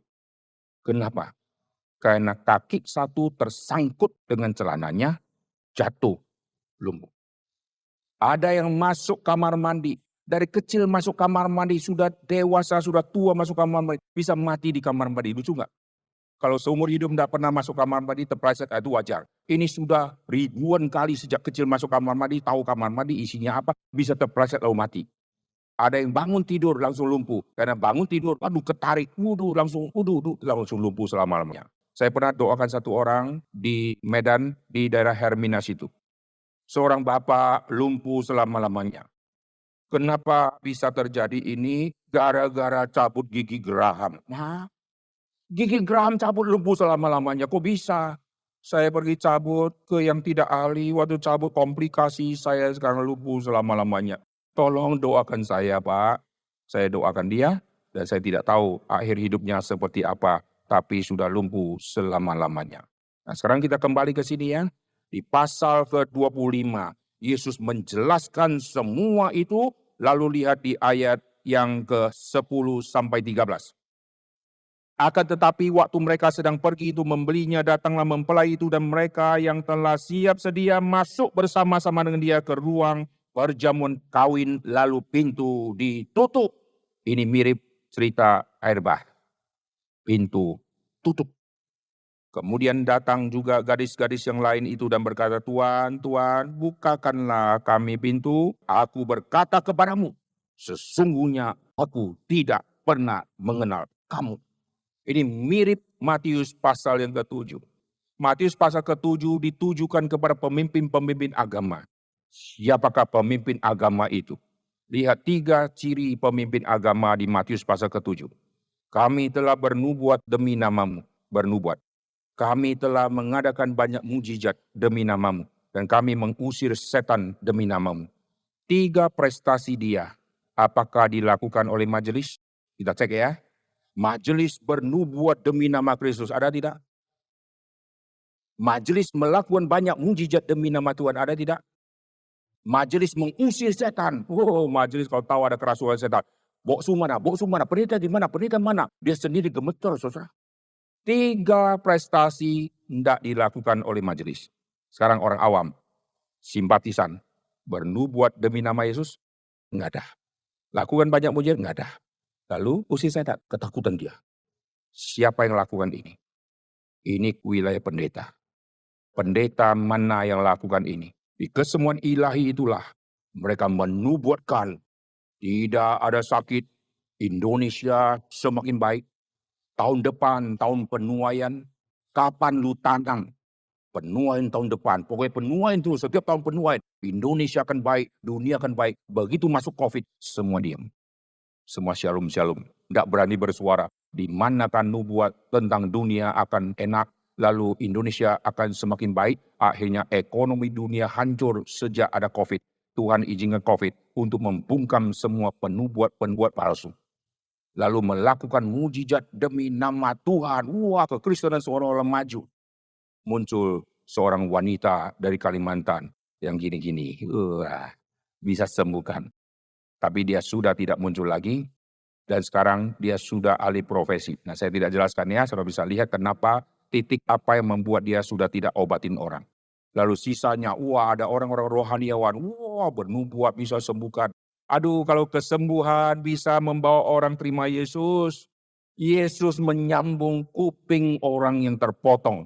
Kenapa? Karena kaki satu tersangkut dengan celananya, jatuh, lumpuh. Ada yang masuk kamar mandi, dari kecil masuk kamar mandi, sudah dewasa, sudah tua masuk kamar mandi, bisa mati di kamar mandi. Lucu nggak? Kalau seumur hidup tidak pernah masuk kamar mandi, terpleset, itu wajar. Ini sudah ribuan kali sejak kecil masuk kamar mandi, tahu kamar mandi isinya apa, bisa terpleset lalu mati. Ada yang bangun tidur langsung lumpuh. Karena bangun tidur, aduh ketarik, langsung lumpuh selama-lamanya. Saya pernah doakan satu orang di Medan, di daerah Herminas itu. Seorang bapak lumpuh selama-lamanya. Kenapa bisa terjadi ini? Gara-gara cabut gigi geraham. Nah, gigi geraham cabut lumpuh selama-lamanya. Kok bisa? Saya pergi cabut ke yang tidak ahli. Waktu cabut komplikasi saya sekarang lumpuh selama-lamanya. Tolong doakan saya Pak. Saya doakan dia. Dan saya tidak tahu akhir hidupnya seperti apa. Tapi sudah lumpuh selama-lamanya. Nah sekarang kita kembali ke sini ya. Di pasal ke-25. Yesus menjelaskan semua itu. Lalu lihat di ayat yang ke-10 sampai 13. Akan tetapi waktu mereka sedang pergi itu membelinya, datanglah mempelai itu dan mereka yang telah siap sedia masuk bersama-sama dengan dia ke ruang perjamuan kawin, lalu pintu ditutup. Ini mirip cerita air bah. Pintu tutup. Kemudian datang juga gadis-gadis yang lain itu dan berkata, Tuan, Tuan, bukakanlah kami pintu. Aku berkata kepadamu, sesungguhnya aku tidak pernah mengenal kamu. Ini mirip Matius pasal yang ke-7. Matius pasal ke-7 ditujukan kepada pemimpin-pemimpin agama. Siapakah pemimpin agama itu? Lihat 3 ciri pemimpin agama di Matius pasal ke-7. Kami telah bernubuat demi namamu. Bernubuat. Kami telah mengadakan banyak mujizat demi namamu. Dan kami mengusir setan demi namamu. 3 prestasi dia. Apakah dilakukan oleh majelis? Kita cek ya. Majelis bernubuat demi nama Kristus. Ada tidak? Majelis melakukan banyak mujizat demi nama Tuhan. Ada tidak? Majelis mengusir setan. Oh, majelis kalau tahu ada kerasuan setan. Boksu mana? Pendeta di mana? Pendeta mana? Dia sendiri gemeter, saudara. 3 prestasi tidak dilakukan oleh majelis. Sekarang orang awam, simpatisan, bernubuat demi nama Yesus, enggak ada. Lakukan banyak mujizat, enggak ada. Lalu usir setan, ketakutan dia. Siapa yang lakukan ini? Ini wilayah pendeta. Pendeta mana yang lakukan ini? Di kesemuan ilahi itulah mereka menubuatkan tidak ada sakit, Indonesia semakin baik. Tahun depan, tahun penuaian, kapan lu tanam? Penuaian tahun depan, pokoknya penuaian terus, setiap tahun penuaian. Indonesia akan baik, dunia akan baik. Begitu masuk COVID, semua diam. Semua shalom. Tidak berani bersuara. Di manakan nubuat tentang dunia akan enak, lalu Indonesia akan semakin baik. Akhirnya ekonomi dunia hancur sejak ada COVID. Tuhan izinkan COVID untuk membungkam semua penubuat palsu. Lalu melakukan mujizat demi nama Tuhan. Wah, kekristenan seolah-olah maju. Muncul seorang wanita dari Kalimantan yang gini-gini. Bisa sembuhkan. Tapi dia sudah tidak muncul lagi. Dan sekarang dia sudah alih profesi. Nah, saya tidak jelaskan ya. Saudara bisa lihat kenapa, titik apa yang membuat dia sudah tidak obatin orang. Lalu sisanya, ada orang-orang rohaniawan. Bernubuat bisa sembuhkan. Aduh, kalau kesembuhan bisa membawa orang terima Yesus. Yesus menyambung kuping orang yang terpotong.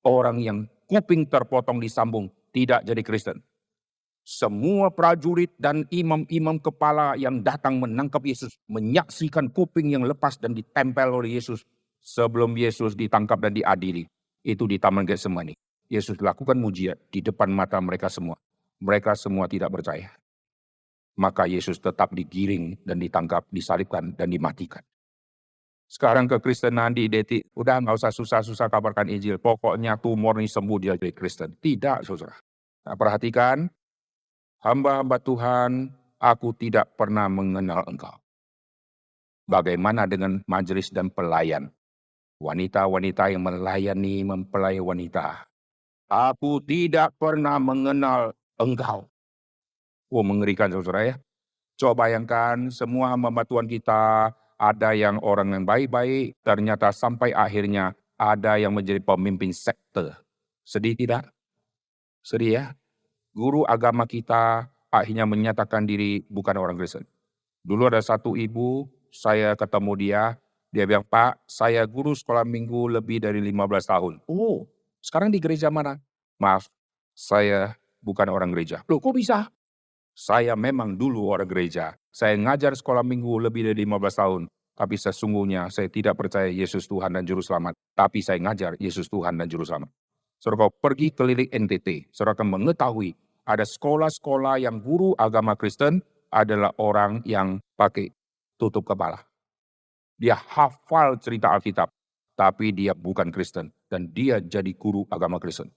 Orang yang kuping terpotong disambung tidak jadi Kristen. Semua prajurit dan imam-imam kepala yang datang menangkap Yesus, menyaksikan kuping yang lepas dan ditempel oleh Yesus sebelum Yesus ditangkap dan diadili. Itu di Taman Getsemani. Yesus lakukan mujizat di depan mata mereka semua. Mereka semua tidak percaya. Maka Yesus tetap digiring dan ditangkap, disalibkan dan dimatikan. Sekarang kekristenan diidentik, udah nggak usah susah-susah kabarkan Injil. Pokoknya tumor ini sembuh dia jadi Kristen. Tidak, saudara. Nah, perhatikan, hamba-hamba Tuhan, aku tidak pernah mengenal engkau. Bagaimana dengan majelis dan pelayan? Wanita-wanita yang melayani, mempelai wanita. Aku tidak pernah mengenal engkau. Mengerikan saudara ya. Coba bayangkan semua hamba Tuhan kita, ada yang orang yang baik-baik, ternyata sampai akhirnya ada yang menjadi pemimpin sekte. Sedih tidak? Sedih ya? Guru agama kita akhirnya menyatakan diri bukan orang Kristen. Dulu ada satu ibu, saya ketemu dia bilang, Pak, saya guru sekolah minggu lebih dari 15 tahun. Sekarang di gereja mana? Maaf, saya bukan orang gereja. Loh, kok bisa? Saya memang dulu orang gereja. Saya ngajar sekolah minggu lebih dari 15 tahun. Tapi sesungguhnya saya tidak percaya Yesus Tuhan dan Juru Selamat. Tapi saya ngajar Yesus Tuhan dan Juru Selamat. Saudara, kau pergi keliling NTT. Saudara akan mengetahui ada sekolah-sekolah yang guru agama Kristen adalah orang yang pakai tutup kepala. Dia hafal cerita Alkitab. Tapi dia bukan Kristen. Dan dia jadi guru agama Kristen.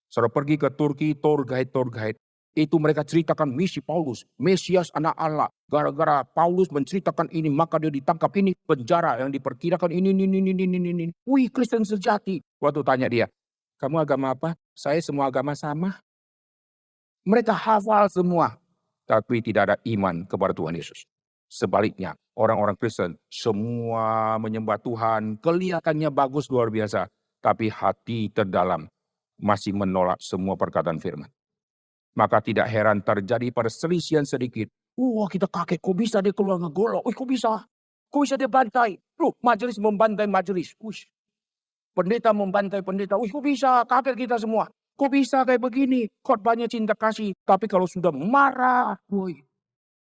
Saudara pergi ke Turki, tour guide. Itu mereka ceritakan misi Paulus, Mesias anak Allah. Gara-gara Paulus menceritakan ini, maka dia ditangkap. Ini penjara yang diperkirakan ini. Wih, Kristen sejati. Waktu tanya dia, kamu agama apa? Saya semua agama sama. Mereka hafal semua. Tapi tidak ada iman kepada Tuhan Yesus. Sebaliknya, orang-orang Kristen semua menyembah Tuhan. Kelihatannya bagus luar biasa. Tapi hati terdalam masih menolak semua perkataan firman. Maka tidak heran terjadi perselisihan sedikit. Kita kaget, kok bisa dia keluar ngegolok? Kok bisa? Kok bisa dia bantai? Majelis membantai majelis. Pendeta membantai pendeta. Kok bisa? Kaget kita semua. Kok bisa kayak begini? Khotbahnya cinta kasih. Tapi kalau sudah marah,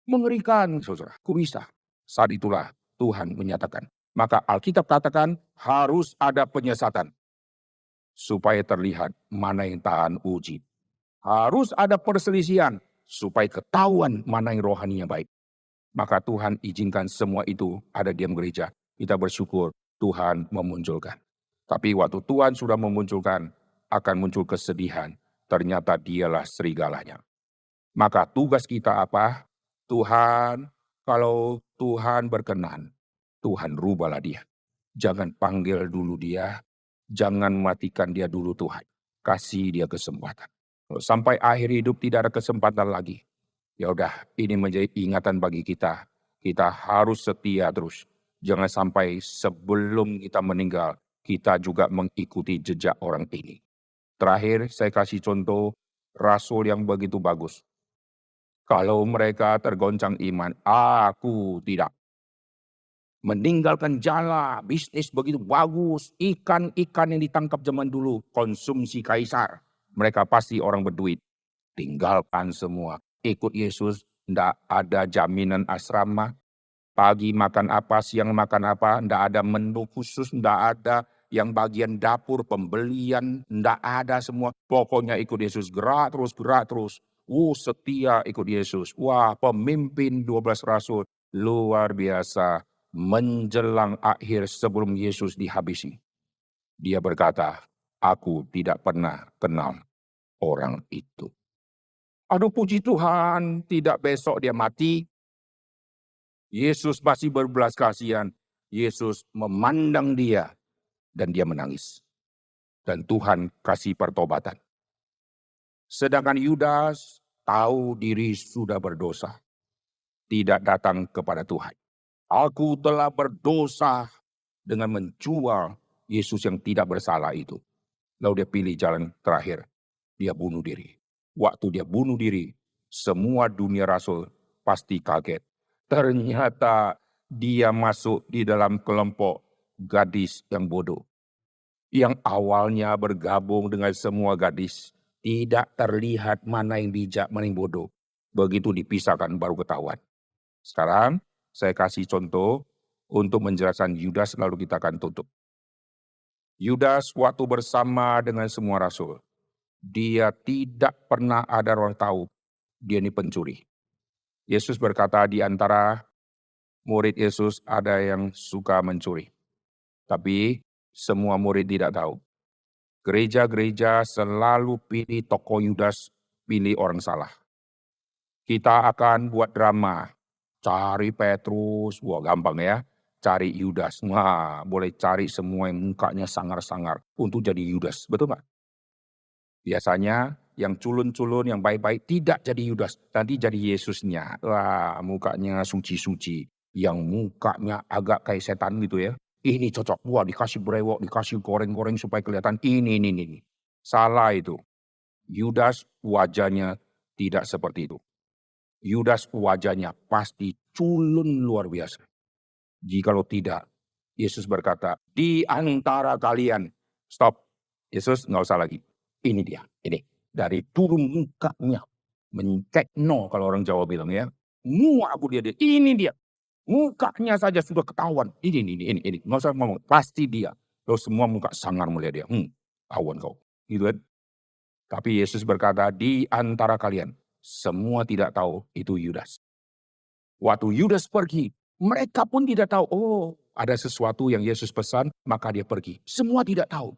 mengerikan. Saudara, kok bisa? Saat itulah Tuhan menyatakan. Maka Alkitab katakan harus ada penyesatan. Supaya terlihat mana yang tahan uji. Harus ada perselisihan supaya ketahuan mana yang rohaninya baik. Maka Tuhan izinkan semua itu ada diam gereja. Kita bersyukur Tuhan memunculkan. Tapi waktu Tuhan sudah memunculkan, akan muncul kesedihan. Ternyata dialah serigalanya. Maka tugas kita apa? Tuhan, kalau Tuhan berkenan, Tuhan rubahlah dia. Jangan panggil dulu dia, jangan matikan dia dulu Tuhan. Kasih dia kesempatan. Kalau sampai akhir hidup tidak ada kesempatan lagi, ya udah, ini menjadi ingatan bagi kita. Kita harus setia terus. Jangan sampai sebelum kita meninggal, kita juga mengikuti jejak orang ini. Terakhir, saya kasih contoh rasul yang begitu bagus. Kalau mereka tergoncang iman, aku tidak. Meninggalkan jala, bisnis begitu bagus, ikan-ikan yang ditangkap zaman dulu, konsumsi kaisar. Mereka pasti orang berduit. Tinggalkan semua. Ikut Yesus, tidak ada jaminan asrama. Pagi makan apa, siang makan apa, tidak ada menu khusus, tidak ada yang bagian dapur, pembelian, tidak ada semua. Pokoknya ikut Yesus, gerak terus, gerak terus. Setia ikut Yesus. Wah, pemimpin 12 rasul, luar biasa. Menjelang akhir sebelum Yesus dihabisi. Dia berkata, aku tidak pernah kenal orang itu. Aduh puji Tuhan, tidak besok dia mati. Yesus masih berbelas kasihan. Yesus memandang dia dan dia menangis. Dan Tuhan kasih pertobatan. Sedangkan Yudas tahu diri sudah berdosa. Tidak datang kepada Tuhan. Aku telah berdosa dengan menjual Yesus yang tidak bersalah itu. Lalu dia pilih jalan terakhir. Dia bunuh diri. Waktu dia bunuh diri, semua dunia rasul pasti kaget. Ternyata dia masuk di dalam kelompok gadis yang bodoh. Yang awalnya bergabung dengan semua gadis. Tidak terlihat mana yang bijak, mana yang bodoh. Begitu dipisahkan baru ketahuan. Sekarang saya kasih contoh untuk menjelaskan Yudas lalu kita akan tutup. Yudas waktu bersama dengan semua rasul. Dia tidak pernah ada orang tahu dia ini pencuri. Yesus berkata di antara murid Yesus ada yang suka mencuri. Tapi semua murid tidak tahu. Gereja-gereja selalu pilih tokoh Yudas, pilih orang salah. Kita akan buat drama. Cari Petrus, wah gampang ya. Cari Yudas, wah boleh cari semua yang mukanya sangar-sangar untuk jadi Yudas. Betul nggak? Biasanya yang culun-culun, yang baik-baik tidak jadi Yudas. Nanti jadi Yesusnya. Wah mukanya suci-suci. Yang mukanya agak kayak setan gitu ya. Ini cocok. Wah dikasih brewok, dikasih goreng-goreng supaya kelihatan ini. Salah itu. Yudas wajahnya tidak seperti itu. Yudas wajahnya pasti culun luar biasa. Jikalau tidak, Yesus berkata, di antara kalian. Stop. Yesus nggak usah lagi. Ini dia, ini. Dari dulu mukanya. Mencek no kalau orang Jawa bilang ya. Muak aku dia. Ini dia. Mukanya saja sudah ketahuan. Ini. Nggak usah ngomong. Pasti dia. Lo semua muka sangar melihat dia. Awan kau. Gitu kan. Tapi Yesus berkata, di antara kalian. Semua tidak tahu itu Yudas. Waktu Yudas pergi, mereka pun tidak tahu. Oh, ada sesuatu yang Yesus pesan, maka dia pergi. Semua tidak tahu.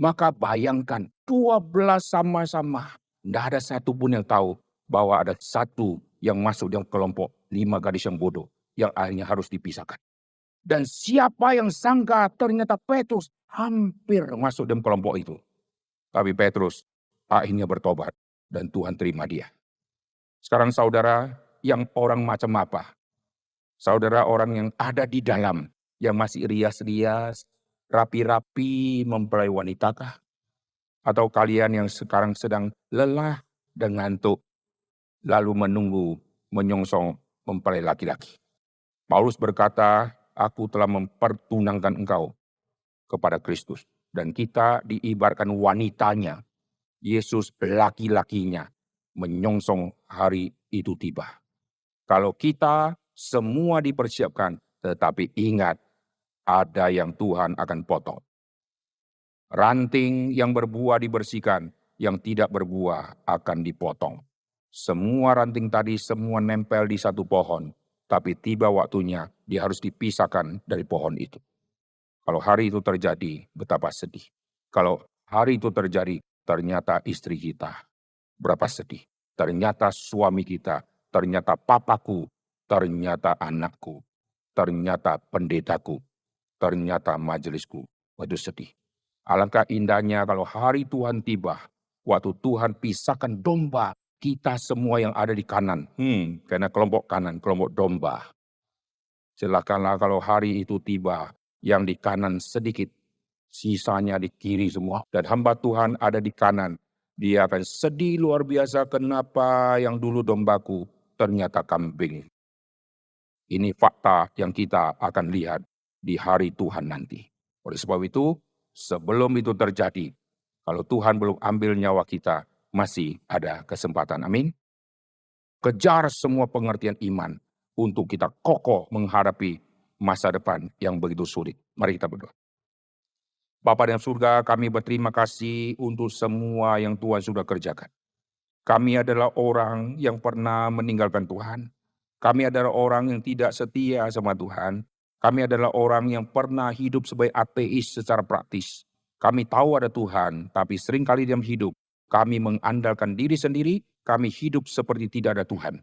Maka bayangkan, 12 sama-sama. Tidak ada satu pun yang tahu bahwa ada satu yang masuk dalam kelompok 5 gadis yang bodoh. Yang akhirnya harus dipisahkan. Dan siapa yang sangka ternyata Petrus hampir masuk dalam kelompok itu. Tapi Petrus akhirnya bertobat dan Tuhan terima dia. Sekarang saudara yang orang macam apa? Saudara orang yang ada di dalam, yang masih rias-rias, rapi-rapi mempelai wanitakah? Atau kalian yang sekarang sedang lelah dan ngantuk, lalu menunggu, menyongsong mempelai laki-laki? Paulus berkata, aku telah mempertunangkan engkau kepada Kristus. Dan kita diibaratkan wanitanya, Yesus laki-lakinya, menyongsong hari itu tiba. Kalau kita semua dipersiapkan, tetapi ingat, ada yang Tuhan akan potong. Ranting yang berbuah dibersihkan, yang tidak berbuah akan dipotong. Semua ranting tadi semua nempel di satu pohon, tapi tiba waktunya dia harus dipisahkan dari pohon itu. Kalau hari itu terjadi, betapa sedih. Kalau hari itu terjadi, ternyata istri kita, berapa sedih. Ternyata suami kita, ternyata papaku, ternyata anakku, ternyata pendetaku, ternyata majelisku. Waduh sedih. Alangkah indahnya kalau hari Tuhan tiba, waktu Tuhan pisahkan domba kita semua yang ada di kanan. Karena kelompok kanan, kelompok domba. Silakanlah kalau hari itu tiba, yang di kanan sedikit, sisanya di kiri semua. Dan hamba Tuhan ada di kanan. Dia akan sedih luar biasa, kenapa yang dulu dombaku ternyata kambing. Ini fakta yang kita akan lihat di hari Tuhan nanti. Oleh sebab itu, sebelum itu terjadi, kalau Tuhan belum ambil nyawa kita, masih ada kesempatan. Amin. Kejar semua pengertian iman untuk kita kokoh menghadapi masa depan yang begitu sulit. Mari kita berdoa. Bapa di surga, kami berterima kasih untuk semua yang Tuhan sudah kerjakan. Kami adalah orang yang pernah meninggalkan Tuhan. Kami adalah orang yang tidak setia sama Tuhan. Kami adalah orang yang pernah hidup sebagai ateis secara praktis. Kami tahu ada Tuhan, tapi seringkali dalam hidup kami mengandalkan diri sendiri, kami hidup seperti tidak ada Tuhan.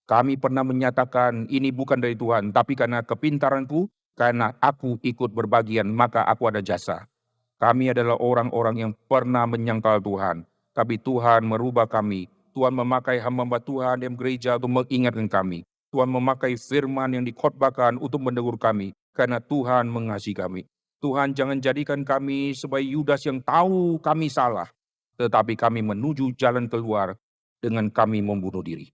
Kami pernah menyatakan ini bukan dari Tuhan, tapi karena kepintaranku, karena aku ikut berbagian, maka aku ada jasa. Kami adalah orang-orang yang pernah menyangkal Tuhan, tapi Tuhan merubah kami. Tuhan memakai hamba-hamba Tuhan yang gereja untuk mengingatkan kami. Tuhan memakai firman yang dikhotbahkan untuk menegur kami, karena Tuhan mengasihi kami. Tuhan jangan jadikan kami sebagai Yudas yang tahu kami salah, tetapi kami menuju jalan keluar dengan kami membunuh diri.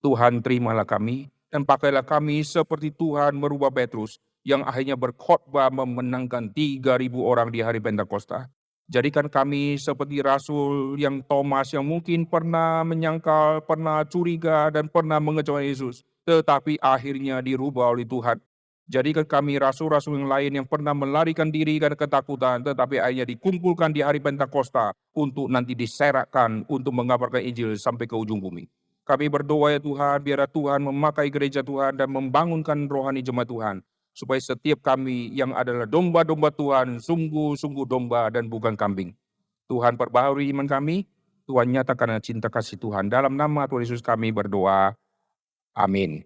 Tuhan terimalah kami dan pakailah kami seperti Tuhan merubah Petrus yang akhirnya berkhotbah memenangkan 3.000 orang di hari Pentakosta. Jadikan kami seperti Rasul yang Thomas yang mungkin pernah menyangkal, pernah curiga dan pernah mengecewakan Yesus. Tetapi akhirnya dirubah oleh Tuhan. Jadikan kami rasul-rasul yang lain yang pernah melarikan diri karena ketakutan, tetapi akhirnya dikumpulkan di hari Pentakosta untuk nanti diserakkan untuk mengabarkan Injil sampai ke ujung bumi. Kami berdoa ya Tuhan, biarlah Tuhan memakai gereja Tuhan dan membangunkan rohani jemaat Tuhan. Supaya setiap kami yang adalah domba-domba Tuhan, sungguh-sungguh domba dan bukan kambing. Tuhan perbaharui iman kami, Tuhan nyatakan cinta kasih Tuhan. Dalam nama Tuhan Yesus kami berdoa. Amin.